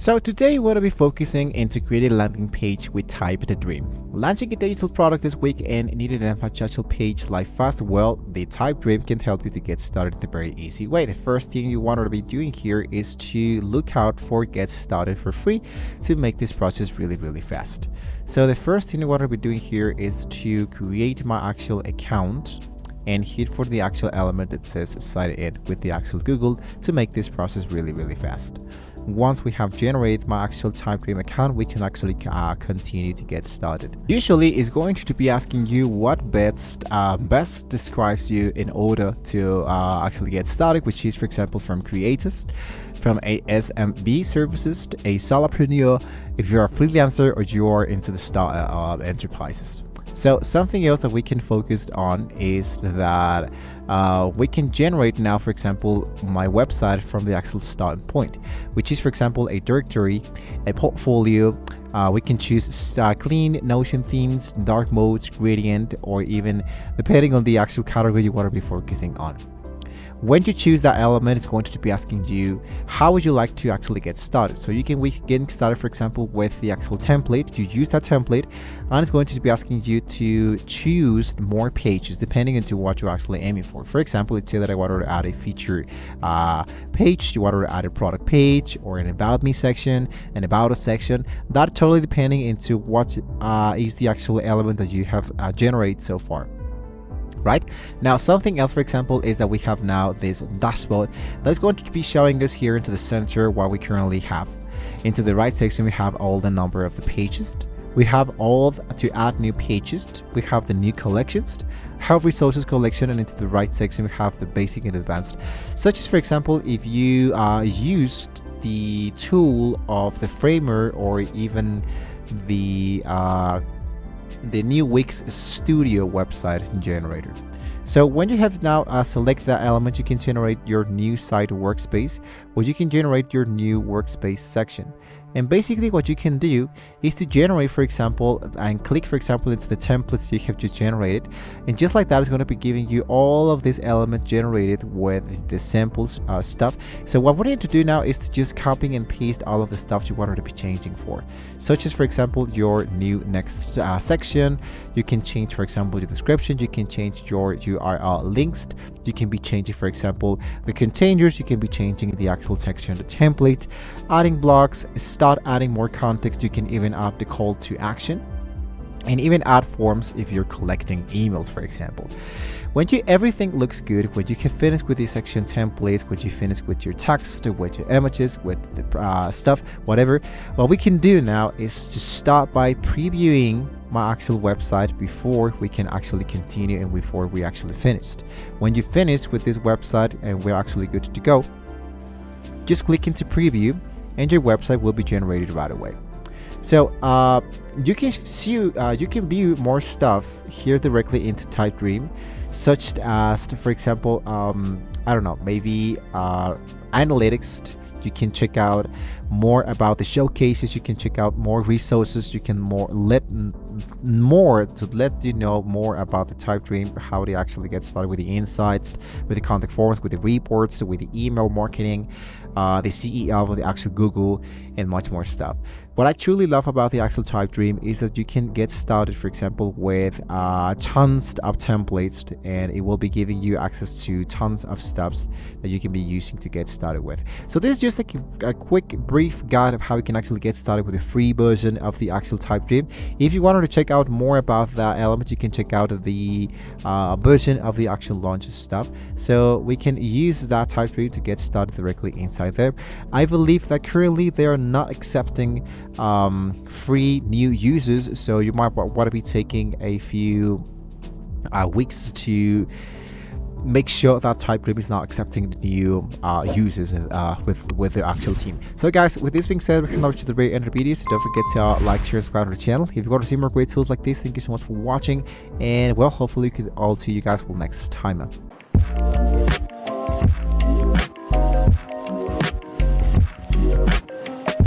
So today we're going to be focusing into creating a landing page with Typedream. Launching a digital product this week and needed an digital page like fast, well, the Typedream can help you to get started in a very easy way. The first thing you want to be doing here is to look out for get started for free to make this process really fast. So the first thing you want to be doing here is to create my actual account and hit for the actual element that says sign in with the actual Google to make this process really fast. Once we have generated my actual Typedream account, we can actually continue to get started. Usually it's going to be asking you what best describes you in order to actually get started, which is, for example, from creators, from a SMB services, a solopreneur, if you're a freelancer, or you are into the start enterprises. So something else that we can focus on is that we can generate now, for example, my website from the actual starting point, which is, for example, a directory, a portfolio. We can choose clean, Notion themes, dark modes, gradient, or even depending on the actual category you want to be focusing on. When you choose that element, it's going to be asking you how would you like to actually get started. So you can get started, for example, with the actual template. You use that template and it's going to be asking you to choose more pages depending on what you're actually aiming for. For example, let's say that I wanted to add a feature page, you wanted to add a product page, or an about me section, an about us section. That totally depending into what is the actual element that you have generated so far. Right now, something else, for example, is that we have now this dashboard that's going to be showing us here into the center what we currently have. Into the right section, we have all the number of the pages. We have all to add new pages. We have the new collections, have resources collection, and into the right section we have the basic and advanced. Such as, for example, if you used the tool of the framer or even the new Wix Studio website generator. So when you have now select that element, you can generate your new site workspace, or you can generate your new workspace section. And basically what you can do is to generate, for example, and click, for example, into the templates you have just generated. And just like that, it's going to be giving you all of this element generated with the samples stuff. So what we need to do now is to just copy and paste all of the stuff you wanted to be changing for. Such as, for example, your new next section. You can change, for example, the description. You can change your URL links. You can be changing, for example, the containers. You can be changing the actual section, the template, adding blocks, start adding more context. You can even add the call to action and even add forms if you're collecting emails, for example. When everything looks good, when you can finish with the section templates, when you finish with your text, with your images, with the stuff, whatever, what we can do now is to start by previewing my actual website before we can actually continue and before we actually finished. When you finish with this website and we're actually good to go, just click into preview and your website will be generated right away. So you can view more stuff here directly into Typedream, such as, for example, I don't know, maybe analytics. You can check out more about the showcases. You can check out more resources. You can let you know more about the Typedream, how they actually get started with the insights, with the contact forms, with the reports, with the email marketing, the CEO of the actual Google, and much more stuff. What I truly love about the actual Typedream is that you can get started, for example, with tons of templates, and it will be giving you access to tons of steps that you can be using to get started with. So this is just like a quick brief guide of how you can actually get started with a free version of the actual Typedream. If you wanted to check out more about that element, you can check out the version of the actual launch stuff. So we can use that Typedream to get started directly inside there. I believe that currently they are not accepting free new users, so you might want to be taking a few weeks to make sure that Typedream is not accepting new users with their actual team. So guys, with this being said, we come over to the very end of the video, so don't forget to like, share, and subscribe to the channel. If you want to see more great tools like this, thank you so much for watching, and well, hopefully we can all see you guys next time.